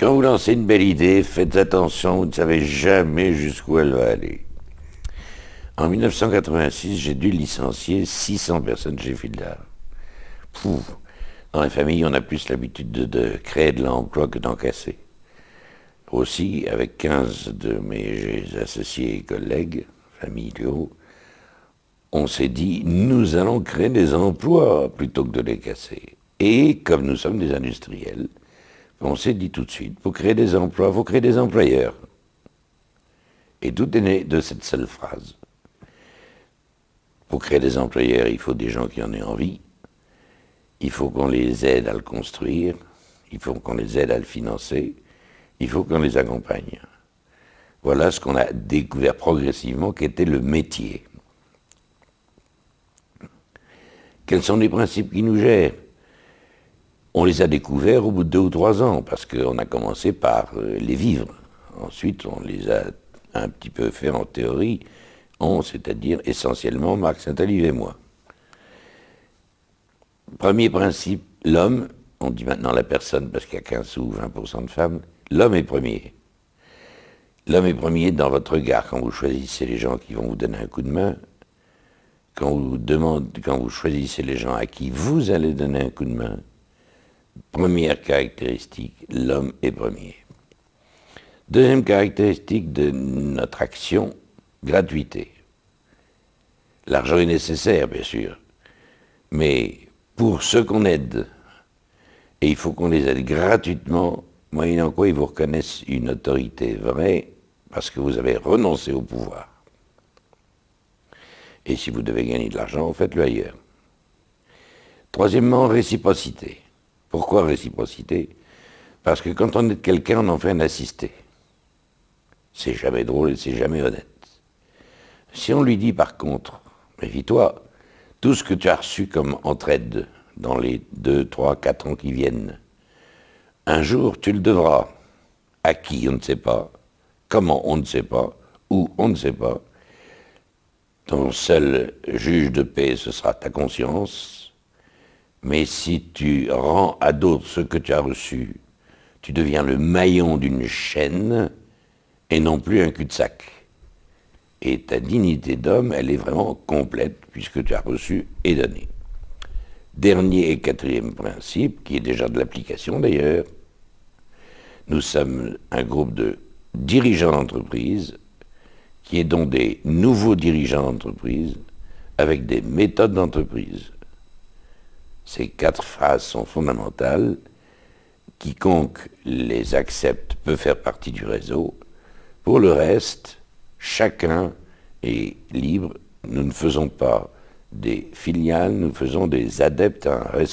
Quand vous lancez une belle idée, faites attention, vous ne savez jamais jusqu'où elle va aller. En 1986, j'ai dû licencier 600 personnes chez Fieldar. Pouf. Dans les familles, on a plus l'habitude de créer de l'emploi que d'en casser. Aussi, avec 15 de mes associés et collègues familiaux, on s'est dit, nous allons créer des emplois plutôt que de les casser. Et comme nous sommes des industriels, on s'est dit tout de suite, pour créer des emplois, il faut créer des employeurs. Et tout est né de cette seule phrase. Pour créer des employeurs, il faut des gens qui en aient envie. Il faut qu'on les aide à le construire. Il faut qu'on les aide à le financer. Il faut qu'on les accompagne. Voilà ce qu'on a découvert progressivement qu'était le métier. Quels sont les principes qui nous gèrent? On les a découverts au bout de 2 ou 3 ans, parce qu'on a commencé par les vivre. Ensuite, on les a un petit peu fait en théorie, c'est-à-dire essentiellement Marc Saint-Alive et moi. Premier principe, l'homme, on dit maintenant la personne parce qu'il y a 15 ou 20% de femmes, l'homme est premier. L'homme est premier dans votre regard quand vous choisissez les gens qui vont vous donner un coup de main, quand vous choisissez les gens à qui vous allez donner un coup de main. Première caractéristique, l'homme est premier. Deuxième caractéristique de notre action, gratuité. L'argent est nécessaire, bien sûr, mais pour ceux qu'on aide, et il faut qu'on les aide gratuitement, moyennant quoi ils vous reconnaissent une autorité vraie, parce que vous avez renoncé au pouvoir. Et si vous devez gagner de l'argent, faites-le ailleurs. Troisièmement, réciprocité. Pourquoi réciprocité? Parce que quand on aide quelqu'un, on en fait un assisté. C'est jamais drôle et c'est jamais honnête. Si on lui dit par contre, méfie-toi, tout ce que tu as reçu comme entraide dans les 2, 3, 4 ans qui viennent, un jour tu le devras. À qui on ne sait pas, comment on ne sait pas, où on ne sait pas. Ton seul juge de paix, ce sera ta conscience. Mais si tu rends à d'autres ce que tu as reçu, tu deviens le maillon d'une chaîne et non plus un cul-de-sac. Et ta dignité d'homme, elle est vraiment complète puisque tu as reçu et donné. Dernier et quatrième principe, qui est déjà de l'application d'ailleurs, nous sommes un groupe de dirigeants d'entreprise qui aidons des nouveaux dirigeants d'entreprise avec des méthodes d'entreprise. Ces 4 phrases sont fondamentales. Quiconque les accepte peut faire partie du réseau. Pour le reste, chacun est libre. Nous ne faisons pas des filiales, nous faisons des adeptes à un réseau.